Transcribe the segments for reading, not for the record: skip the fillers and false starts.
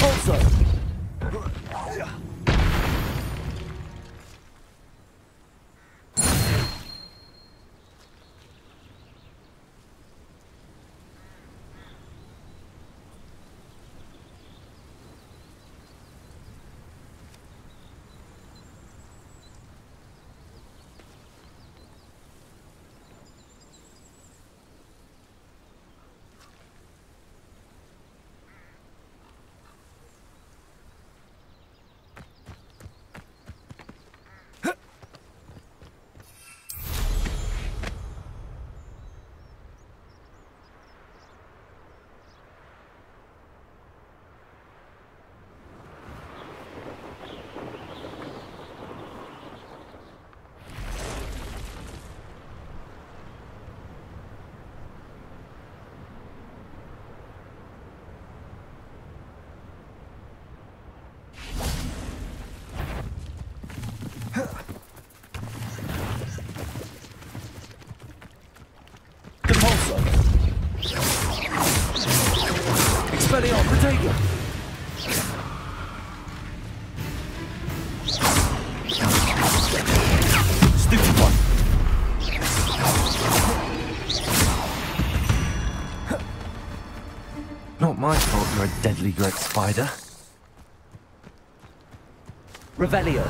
Also. Expelliarm, Protego! Stupid one! Not my fault you're a deadly great spider. Revelio.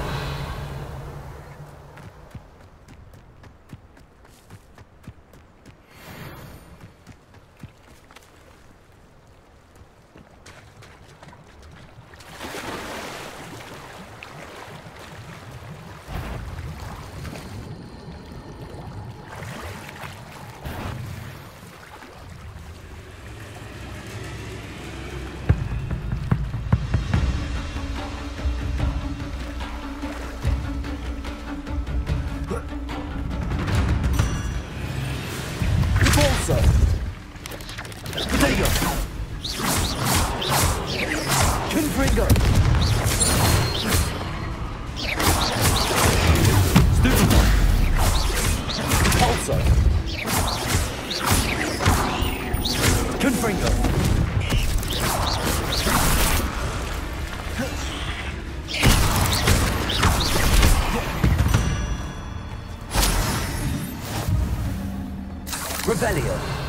Revelio.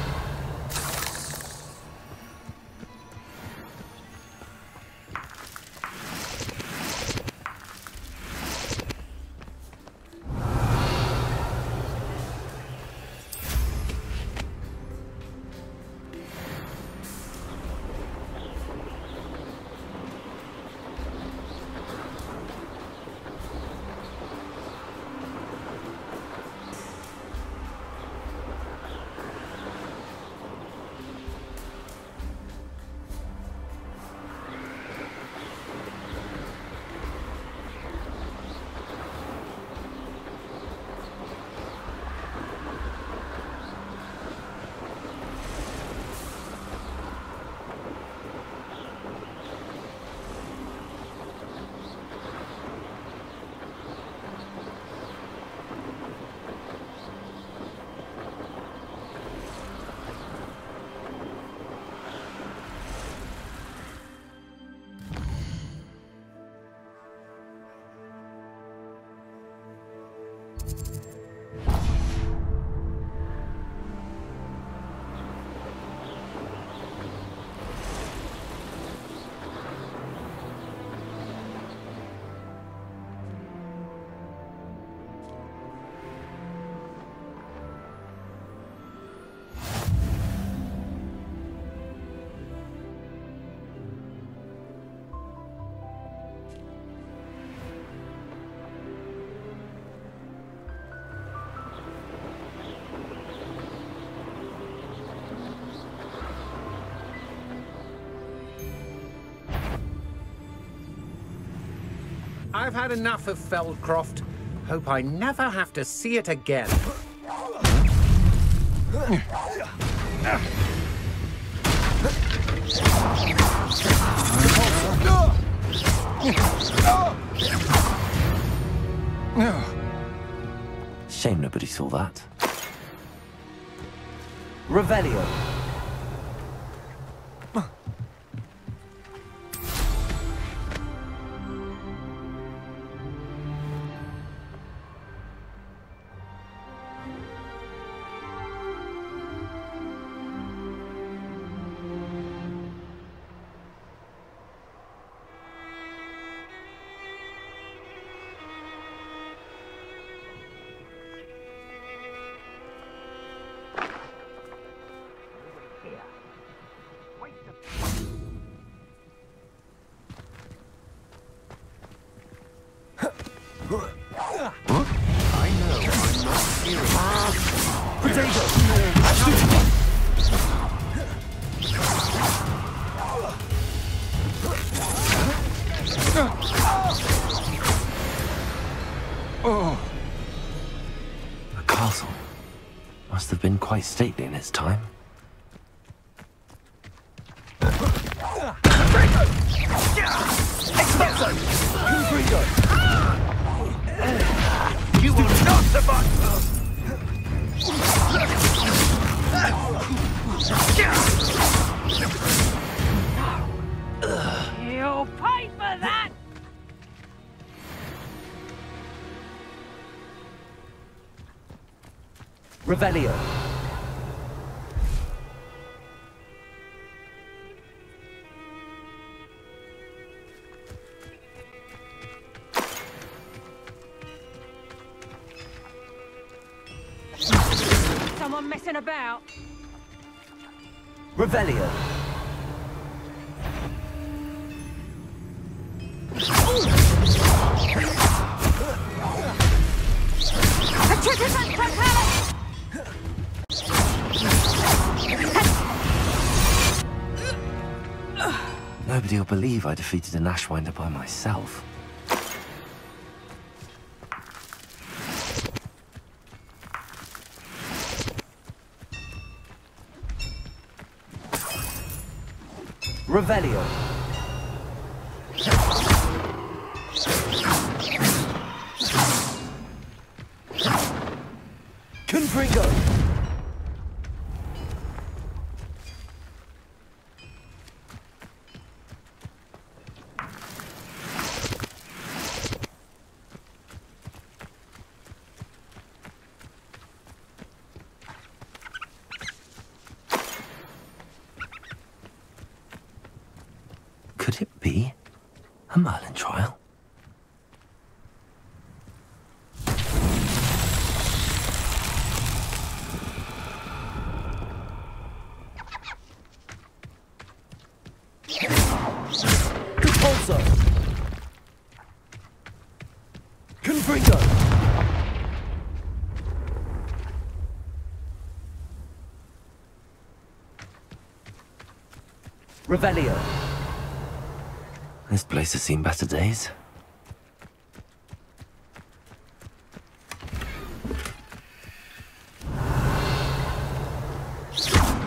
I've had enough of Feldcroft. Hope I never have to see it again. Shame nobody saw that. Revelio. I know I'm not serious. Potato! The castle must have been quite stately in its time. You will not survive! You'll pay for that! Revelio. Someone messing about? Revelio. Nobody will believe I defeated an Ashwinder by myself. Revelio. Confringo. Could it be a Merlin trial? Repulsor! Confringo! Revelio. This place has seen better days.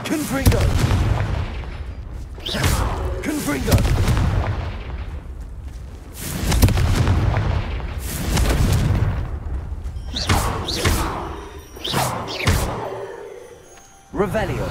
Confringo! Confringo! Revelio.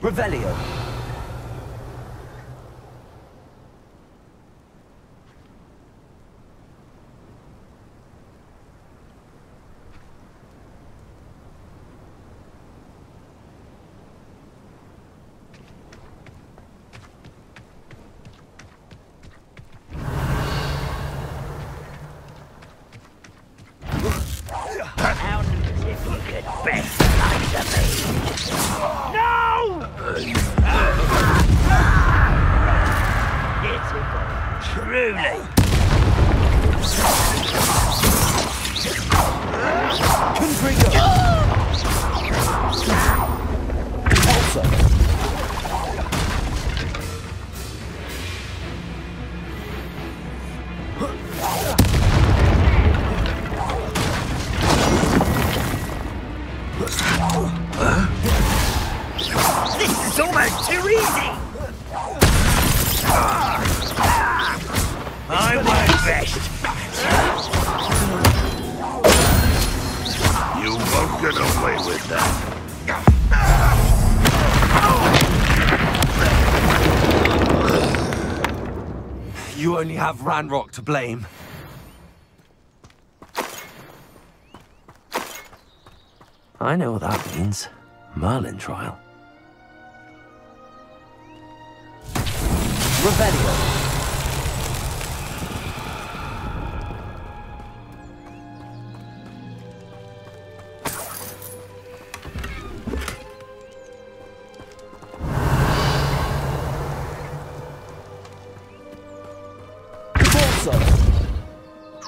Revelio. How if you could best like me? No! Pitiful, truly. Confringo! You only have Ranrock to blame. I know what that means. Merlin trial. Revelio.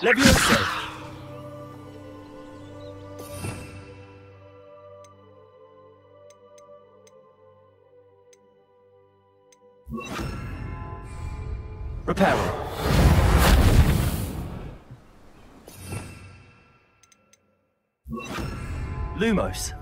Levioso! Reparo. Lumos.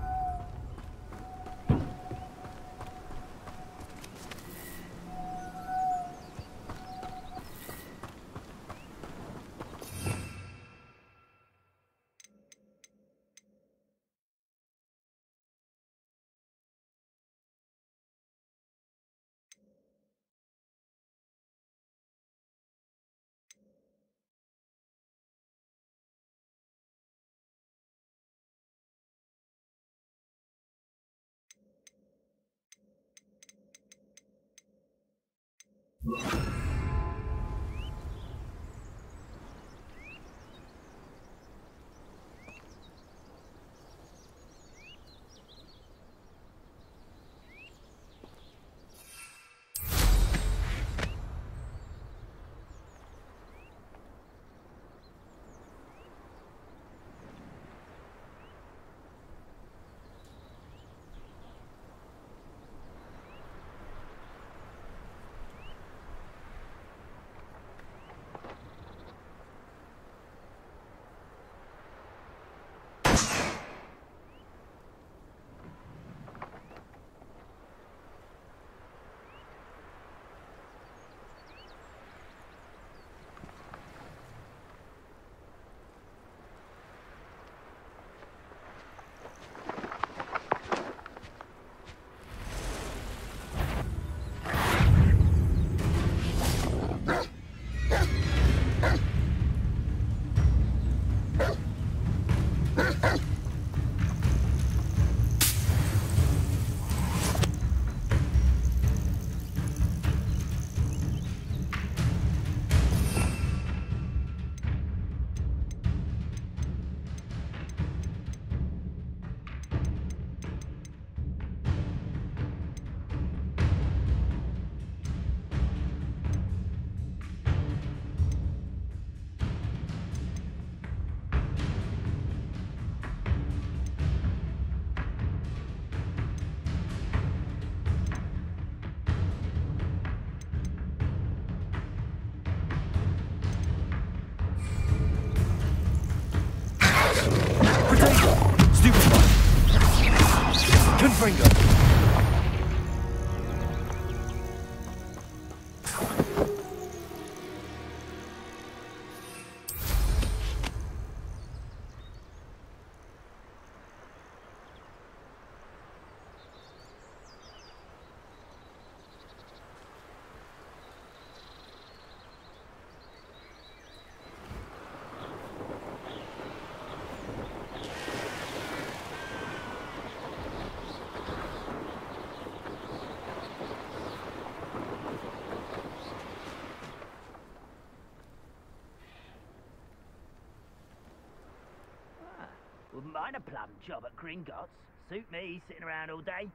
Wouldn't mind a plum job at Gringotts. Suit me, sitting around all day.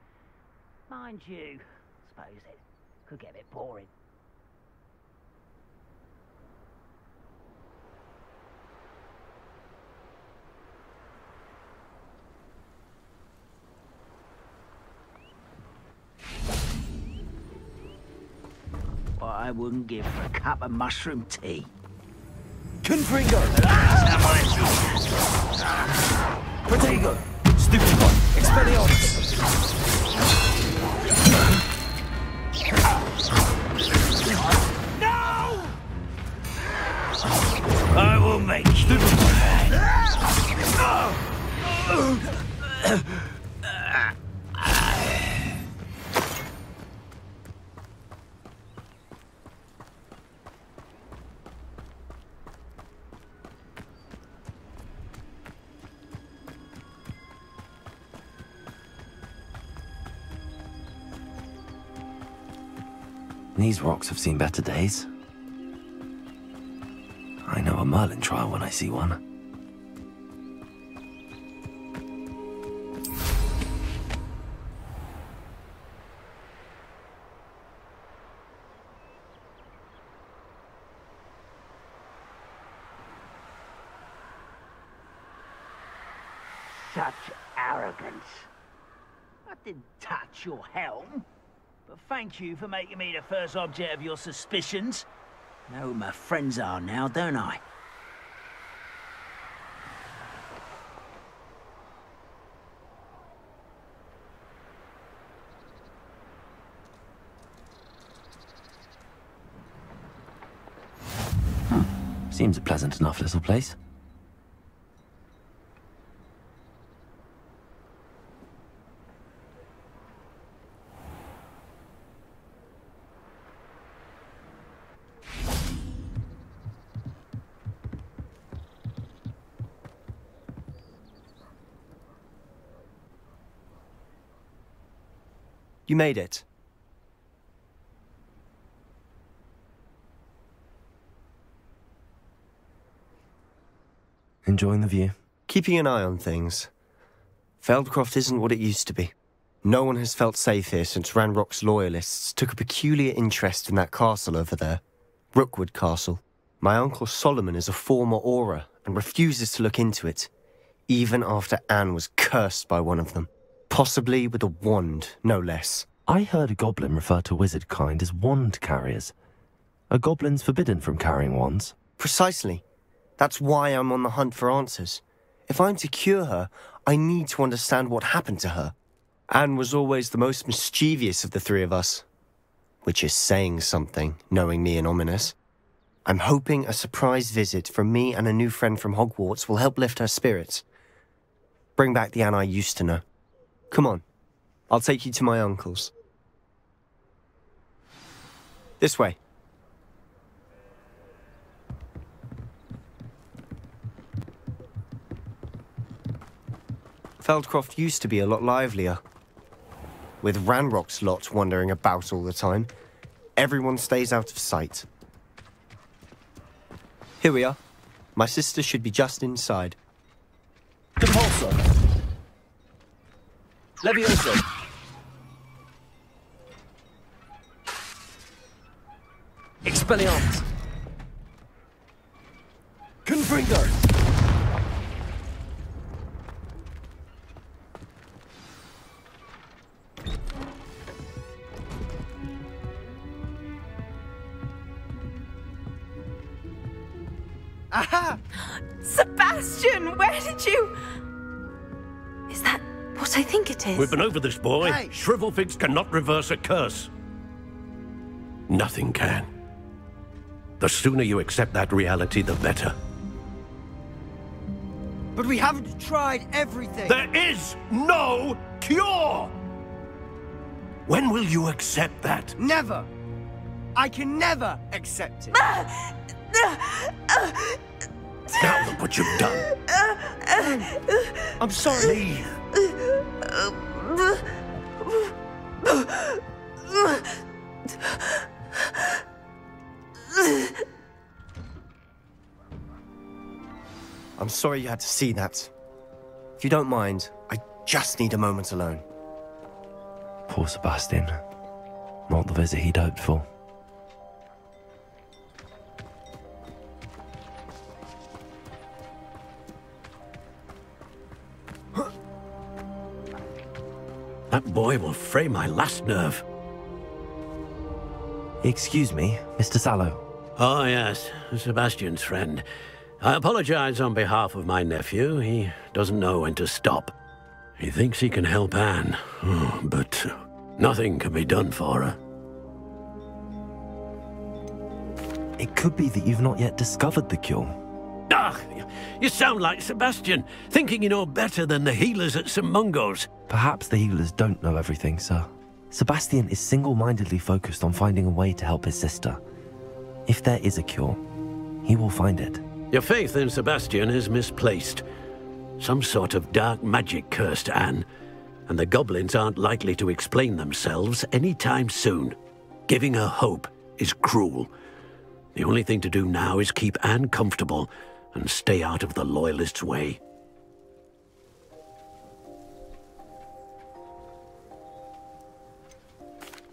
Mind you, suppose it could get a bit boring. What I wouldn't give for a cup of mushroom tea. Confringo! Protego! Stupid one! Expelliarmus! No! I will make you. These rocks have seen better days. I know a Merlin trial when I see one. Such arrogance. I didn't touch your helm. But thank you for making me the first object of your suspicions. Know who my friends are now, don't I? Seems a pleasant enough little place. You made it. Enjoying the view? Keeping an eye on things. Feldcroft isn't what it used to be. No one has felt safe here since Ranrock's loyalists took a peculiar interest in that castle over there. Rookwood Castle. My uncle Solomon is a former Auror and refuses to look into it, even after Anne was cursed by one of them. Possibly with a wand, no less. I heard a goblin refer to wizard kind as wand carriers. Are goblins forbidden from carrying wands? Precisely. That's why I'm on the hunt for answers. If I'm to cure her, I need to understand what happened to her. Anne was always the most mischievous of the three of us. Which is saying something, knowing me and Ominous. I'm hoping a surprise visit from me and a new friend from Hogwarts will help lift her spirits. Bring back the Anne I used to know. Come on, I'll take you to my uncle's. This way. Feldcroft used to be a lot livelier. With Ranrock's lot wandering about all the time, everyone stays out of sight. Here we are. My sister should be just inside. Depulso! Levioso! Expelliarmus! Confringo! Aha! Sebastian, where did you... Is that what I think it is? We've been over this, boy. Hey. Shrivelfigs cannot reverse a curse. Nothing can. The sooner you accept that reality, the better. But we haven't tried everything. There is no cure! When will you accept that? Never. I can never accept it. Now look what you've done. I'm sorry. Leave. I'm sorry you had to see that. If you don't mind, I just need a moment alone. Poor Sebastian. Not the visit he'd hoped for. That boy will fray my last nerve. Excuse me, Mr. Sallow. Oh, yes, Sebastian's friend. I apologize on behalf of my nephew. He doesn't know when to stop. He thinks he can help Anne, but nothing can be done for her. It could be that you've not yet discovered the cure. Ah, you sound like Sebastian, thinking you know better than the healers at St. Mungo's. Perhaps the healers don't know everything, sir. Sebastian is single-mindedly focused on finding a way to help his sister. If there is a cure, he will find it. Your faith in Sebastian is misplaced. Some sort of dark magic cursed Anne, and the goblins aren't likely to explain themselves anytime soon. Giving her hope is cruel. The only thing to do now is keep Anne comfortable and stay out of the Loyalists' way.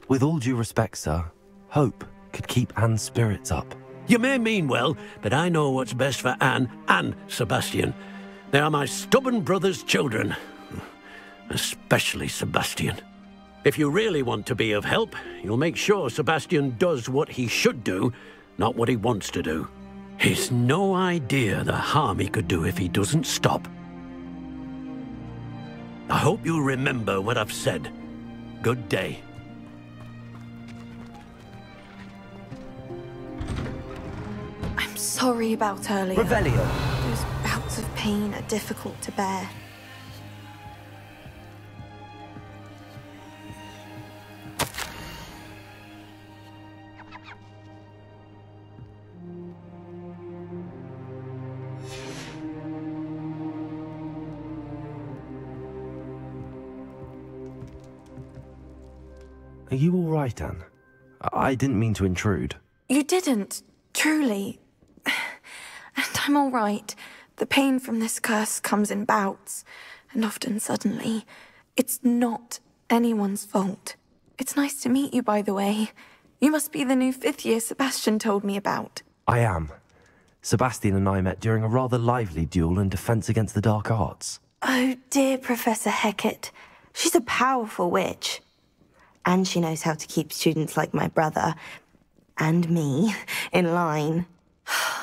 With all due respect, sir, hope could keep Anne's spirits up. You may mean well, but I know what's best for Anne and Sebastian. They are my stubborn brother's children. Especially Sebastian. If you really want to be of help, you'll make sure Sebastian does what he should do, not what he wants to do. He's no idea the harm he could do if he doesn't stop. I hope you'll remember what I've said. Good day. I'm sorry about earlier. Revelio. Those bouts of pain are difficult to bear. Are you all right, Anne? I didn't mean to intrude. You didn't, truly. And I'm all right. The pain from this curse comes in bouts, and often suddenly. It's not anyone's fault. It's nice to meet you, by the way. You must be the new 5th year Sebastian told me about. I am. Sebastian and I met during a rather lively duel in Defense Against the Dark Arts. Oh, dear Professor Hecat. She's a powerful witch. And she knows how to keep students like my brother, and me, in line.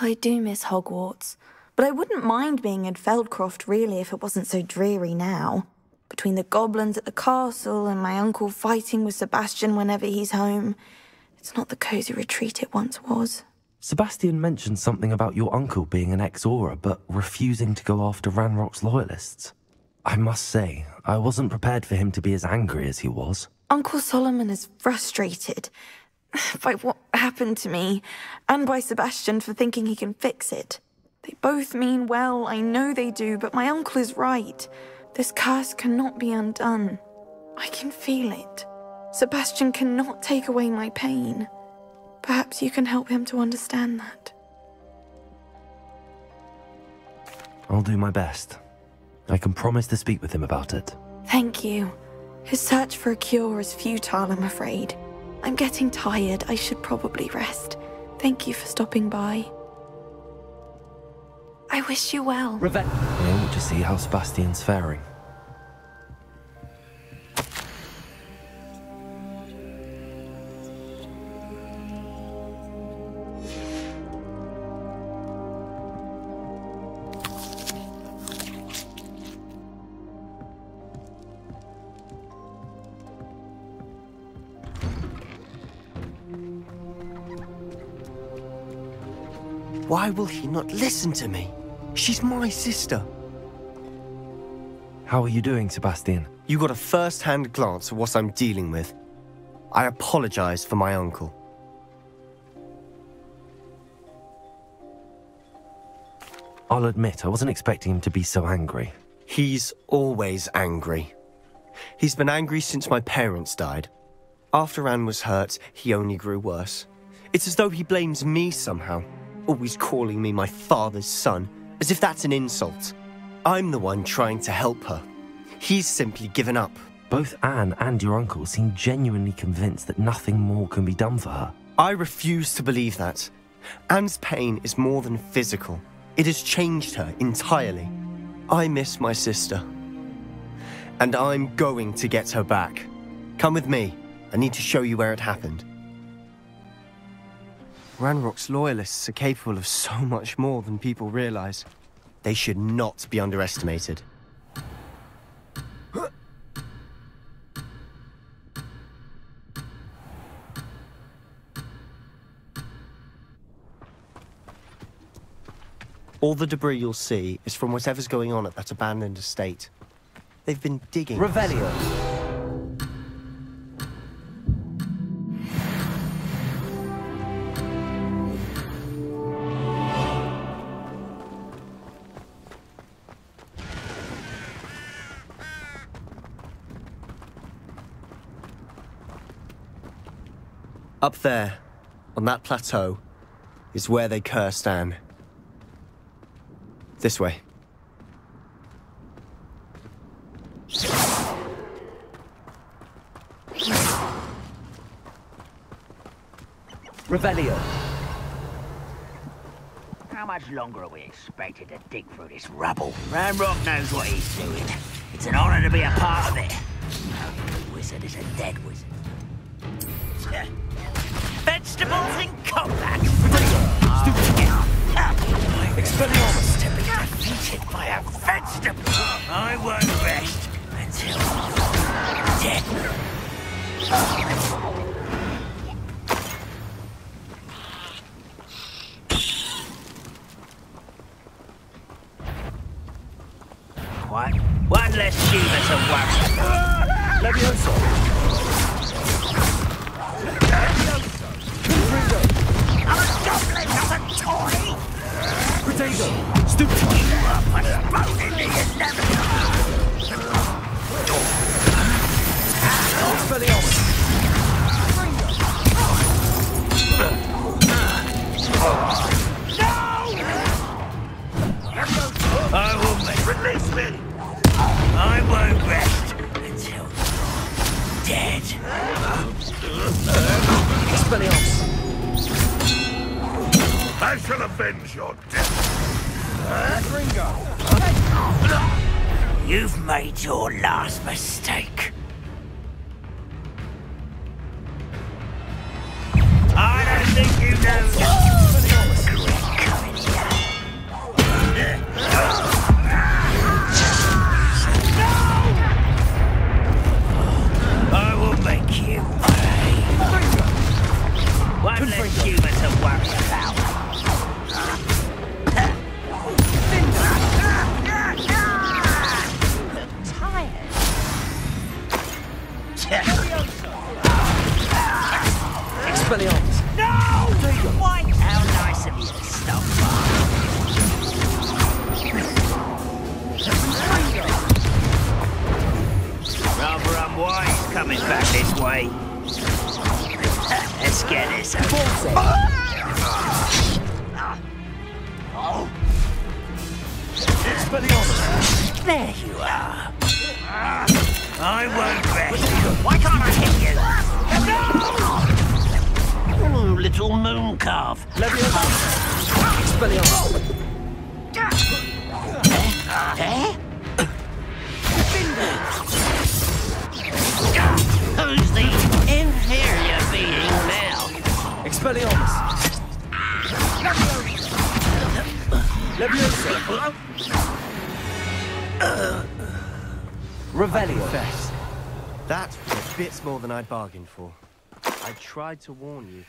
I do miss Hogwarts, but I wouldn't mind being in Feldcroft, really, if it wasn't so dreary now. Between the goblins at the castle and my uncle fighting with Sebastian whenever he's home, it's not the cosy retreat it once was. Sebastian mentioned something about your uncle being an ex-Auror, but refusing to go after Ranrock's Loyalists. I must say, I wasn't prepared for him to be as angry as he was. Uncle Solomon is frustrated by what happened to me, and by Sebastian for thinking he can fix it. They both mean well, I know they do, but my uncle is right. This curse cannot be undone. I can feel it. Sebastian cannot take away my pain. Perhaps you can help him to understand that. I'll do my best. I can promise to speak with him about it. Thank you. His search for a cure is futile, I'm afraid. I'm getting tired. I should probably rest. Thank you for stopping by. I wish you well. I want to see how Sebastian's faring. Why will he not listen to me? She's my sister. How are you doing, Sebastian? You got a first-hand glance at what I'm dealing with. I apologize for my uncle. I'll admit, I wasn't expecting him to be so angry. He's always angry. He's been angry since my parents died. After Anne was hurt, he only grew worse. It's as though he blames me somehow, always calling me my father's son, as if that's an insult. I'm the one trying to help her. He's simply given up. Both Anne and your uncle seem genuinely convinced that nothing more can be done for her. I refuse to believe that. Anne's pain is more than physical. It has changed her entirely. I miss my sister. And I'm going to get her back. Come with me. I need to show you where it happened. Ranrock's Loyalists are capable of so much more than people realize. They should not be underestimated. All the debris you'll see is from whatever's going on at that abandoned estate. They've been digging. Revelio. Up there, on that plateau, is where they cursed Anne. This way. Revelio. How much longer are we expected to dig through this rubble? Ranrock knows what he's doing. It's an honor to be a part of it. The wizard is a dead wizard. Vegetables in combat! Expelliarmus! To be defeated by a vegetable! I won't rest until you're dead. One less human to worry. Levioso. I'm a goblin, not a toy! Protego. Stupid. You are postponing the inevitable! Expelliarmus. I will make... Release me! I won't rest until you're dead. Expelliarmus. I shall avenge your death. You've made your last mistake. I don't think you know that. I will make you pay. One less human to worry about. Expelliarmus. No! Why? How nice of you to stop by. Rather unwise coming back this way. Let's get this over. Expelliarmus. There you are. I won't rest. Why can't I hit you? No! Oh, little moon calf. Levioso. Expelliarmus. Who's the inferior being now? Expelliarmus. Levioso. Revelio. Confess. That was bits more than I'd bargained for. I tried to warn you.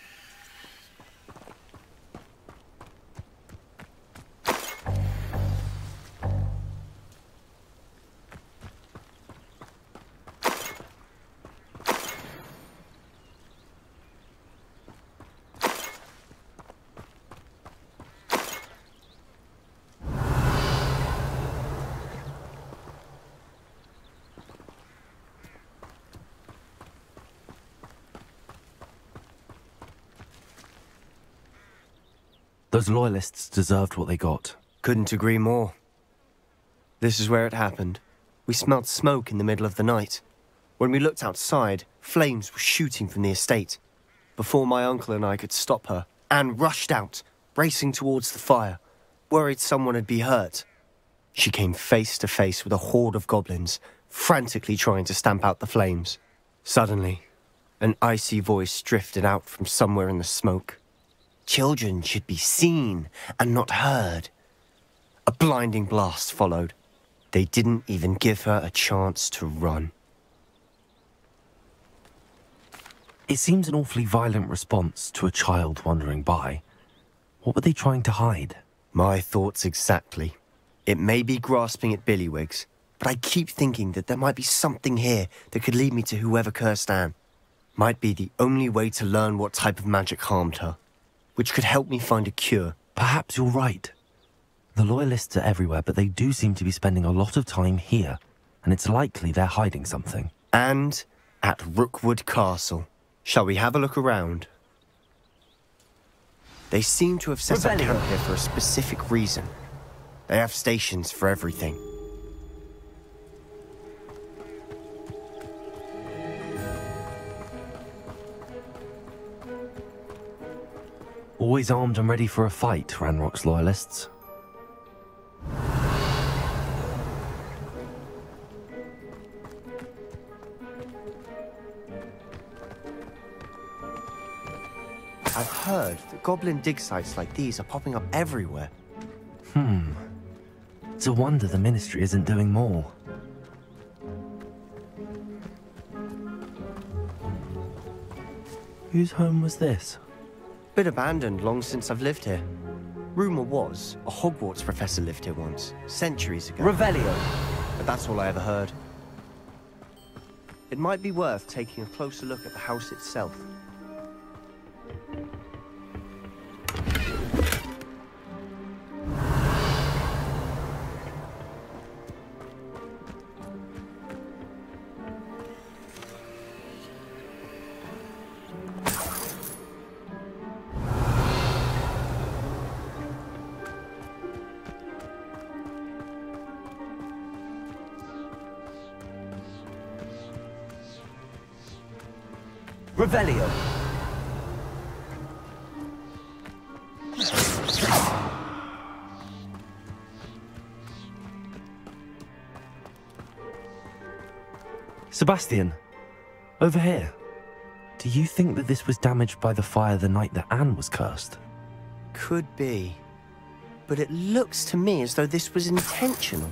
Those loyalists deserved what they got. Couldn't agree more. This is where it happened. We smelled smoke in the middle of the night. When we looked outside, flames were shooting from the estate. Before my uncle and I could stop her, Anne rushed out, racing towards the fire, worried someone had been hurt. She came face to face with a horde of goblins, frantically trying to stamp out the flames. Suddenly, an icy voice drifted out from somewhere in the smoke. Children should be seen and not heard. A blinding blast followed. They didn't even give her a chance to run. It seems an awfully violent response to a child wandering by. What were they trying to hide? My thoughts exactly. It may be grasping at billywhigs, but I keep thinking that there might be something here that could lead me to whoever cursed Anne. Might be the only way to learn what type of magic harmed her, which could help me find a cure. Perhaps you're right. The loyalists are everywhere, but they do seem to be spending a lot of time here, and it's likely they're hiding something. And at Rookwood Castle. Shall we have a look around? They seem to have set up camp here for a specific reason. They have stations for everything. Always armed and ready for a fight, Ranrock's loyalists. I've heard that goblin dig sites like these are popping up everywhere. It's a wonder the Ministry isn't doing more. Whose home was this? Been abandoned long since I've lived here. Rumour was a Hogwarts professor lived here once, centuries ago. Revelio. But that's all I ever heard. It might be worth taking a closer look at the house itself. Revelio. Sebastian, over here. Do you think that this was damaged by the fire the night that Anne was cursed? Could be. But it looks to me as though this was intentional.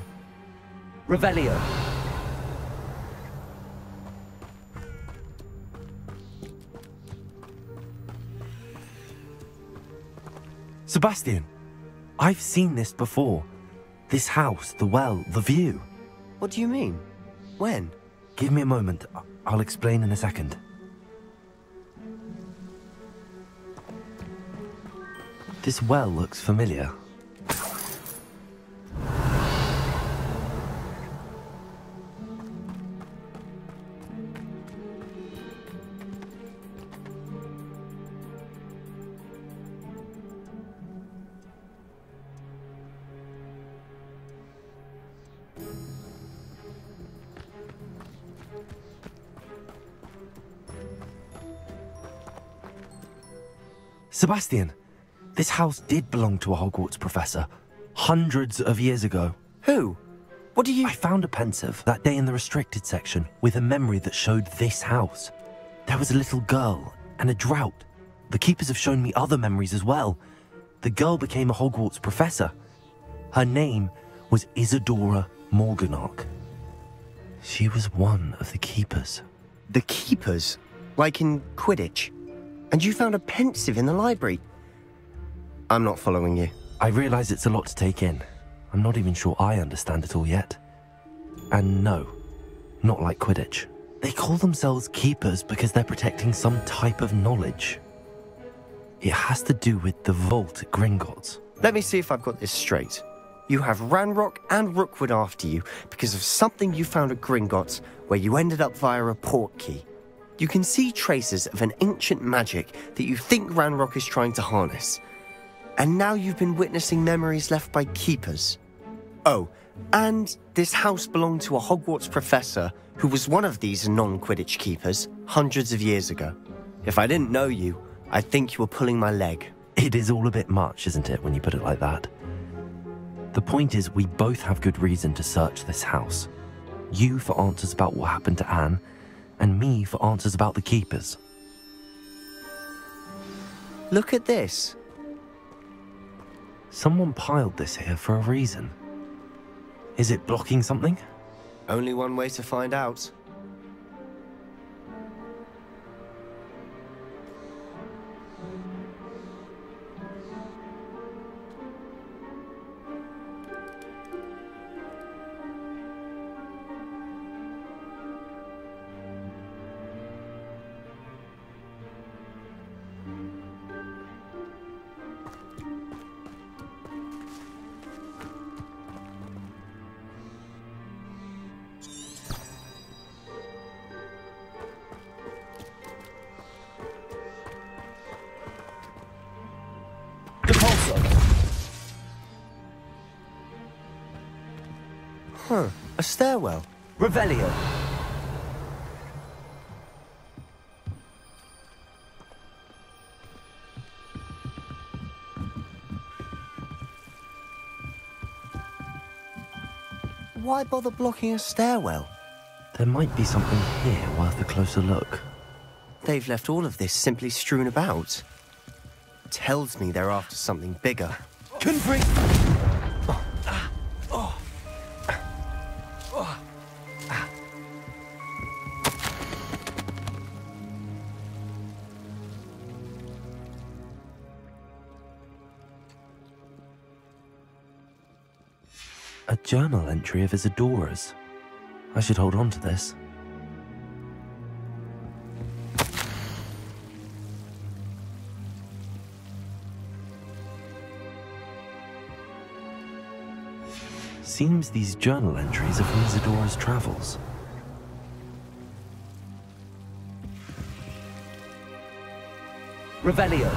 Revelio. Sebastian, I've seen this before. This house, the well, the view. What do you mean? When? Give me a moment. I'll explain in a second. This well looks familiar. Sebastian, this house did belong to a Hogwarts professor, hundreds of years ago. Who? What do you... I found a pensive that day in the restricted section with a memory that showed this house. There was a little girl and a drought. The keepers have shown me other memories as well. The girl became a Hogwarts professor. Her name was Isadora Morganach. She was one of the keepers. The keepers? Like in Quidditch? And you found a pensive in the library? I'm not following you. I realize it's a lot to take in. I'm not even sure I understand it all yet. And no, not like Quidditch. They call themselves keepers because they're protecting some type of knowledge. It has to do with the vault at Gringotts. Let me see if I've got this straight. You have Ranrock and Rookwood after you because of something you found at Gringotts where you ended up via a portkey. You can see traces of an ancient magic that you think Ranrock is trying to harness. And now you've been witnessing memories left by keepers. Oh, and this house belonged to a Hogwarts professor who was one of these non-Quidditch keepers hundreds of years ago. If I didn't know you, I'd think you were pulling my leg. It is all a bit much, isn't it, when you put it like that? The point is, we both have good reason to search this house. You for answers about what happened to Anne, and me for answers about the keepers. Look at this. Someone piled this here for a reason. Is it blocking something? Only one way to find out. Huh, a stairwell. Revelio. Why bother blocking a stairwell? There might be something here worth a closer look. They've left all of this simply strewn about. Tells me they're after something bigger. Confree! A journal entry of Isadora's. I should hold on to this. Seems these journal entries are from Isadora's travels. Revelio.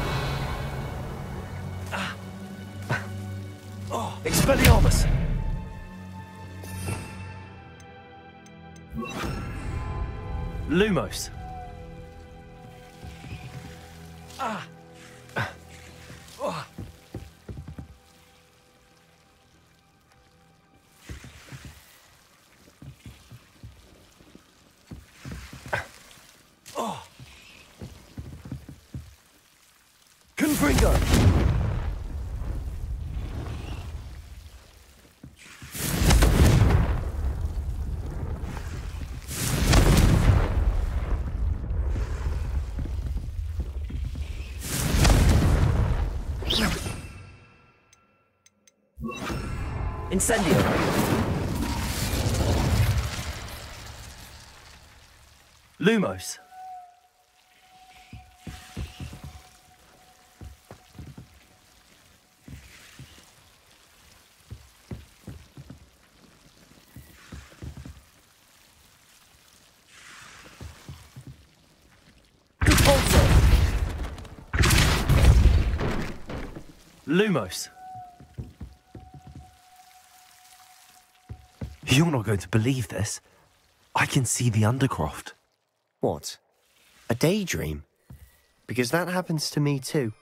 Expelliarmus! Lumos. Confringo. Incendio. Lumos. Lumos. You're not going to believe this. I can see the Undercroft. What? A daydream? Because that happens to me too.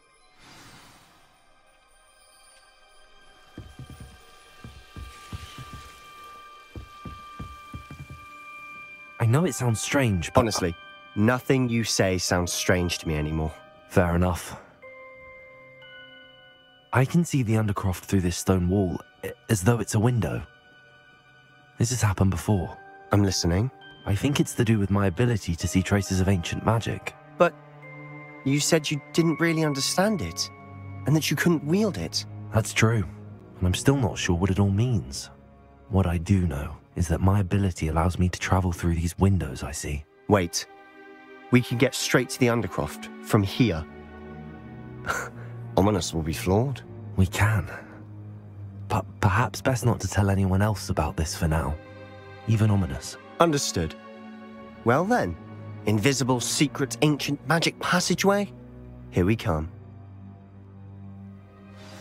I know it sounds strange, but... Honestly, nothing you say sounds strange to me anymore. Fair enough. I can see the Undercroft through this stone wall, as though it's a window. This has happened before. I'm listening. I think it's to do with my ability to see traces of ancient magic. But you said you didn't really understand it, and that you couldn't wield it. That's true, and I'm still not sure what it all means. What I do know is that my ability allows me to travel through these windows I see. Wait. We can get straight to the Undercroft from here. Ominous will be flawed. We can. But perhaps best not to tell anyone else about this for now. Even Ominous. Understood. Well then, invisible, secret, ancient magic passageway? Here we come.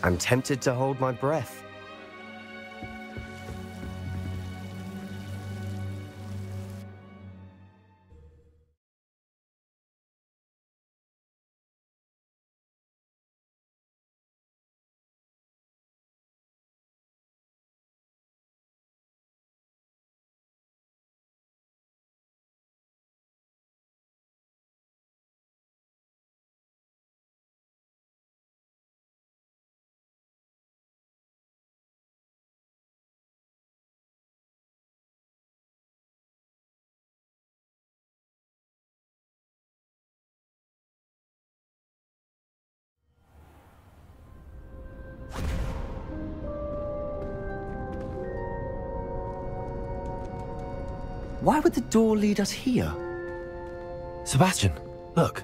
I'm tempted to hold my breath. Why would the door lead us here? Sebastian, look.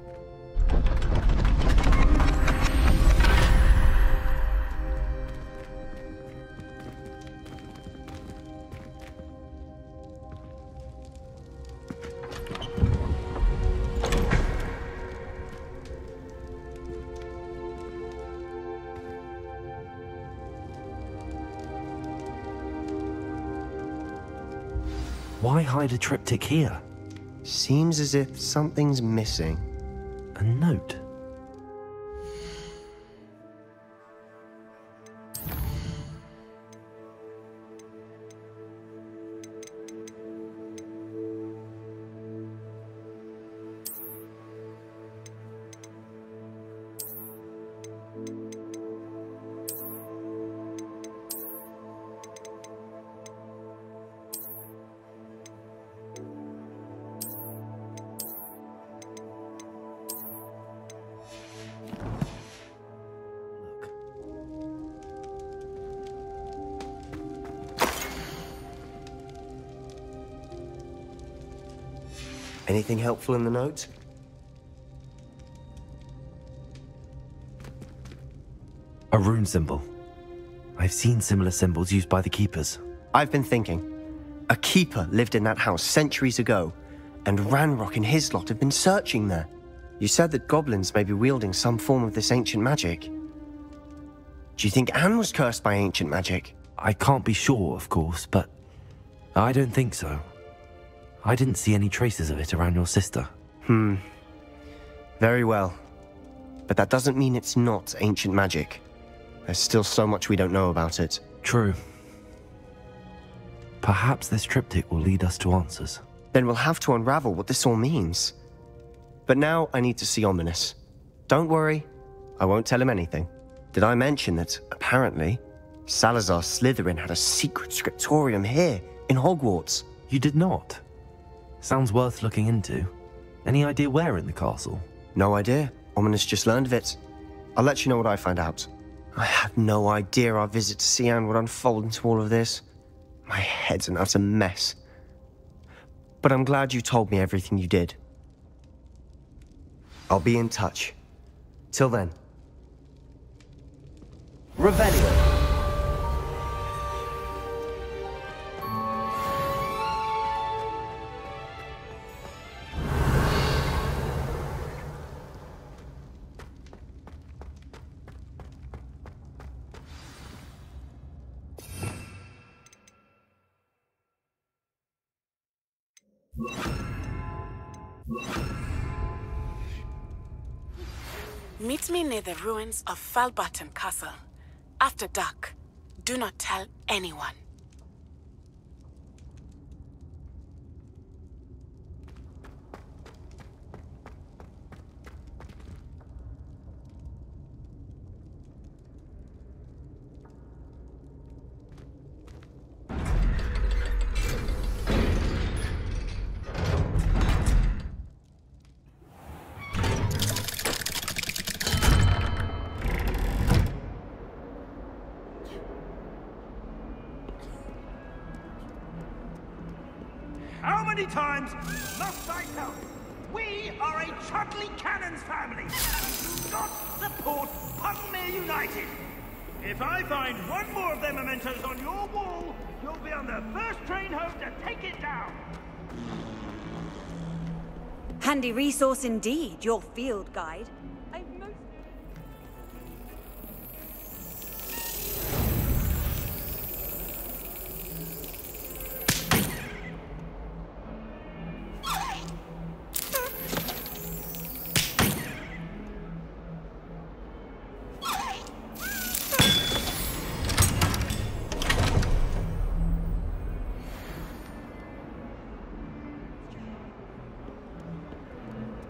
Why hide a triptych here? Seems as if something's missing. A note? Anything helpful in the note? A rune symbol. I've seen similar symbols used by the keepers. I've been thinking. A keeper lived in that house centuries ago, and Ranrock and his lot have been searching there. You said that goblins may be wielding some form of this ancient magic. Do you think Anne was cursed by ancient magic? I can't be sure, of course, but I don't think so. I didn't see any traces of it around your sister. Very well. But that doesn't mean it's not ancient magic. There's still so much we don't know about it. True. Perhaps this triptych will lead us to answers. Then we'll have to unravel what this all means. But now I need to see Ominous. Don't worry, I won't tell him anything. Did I mention that, apparently, Salazar Slytherin had a secret scriptorium here, in Hogwarts? You did not? Sounds worth looking into. Any idea where in the castle? No idea. Ominous just learned of it. I'll let you know what I find out. I had no idea our visit to see Anne would unfold into all of this. My head's an utter mess. But I'm glad you told me everything you did. I'll be in touch. Till then. Revelio. Meet me near the ruins of Falbarton Castle. After dark. Do not tell anyone. How many times must I tell you? We are a Chudley Cannons family. Do not support Puddlemere United. If I find one more of their mementos on your wall, you'll be on the first train home to take it down. Handy resource indeed, your field guide.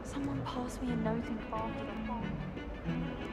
Someone pass me a note and craft it.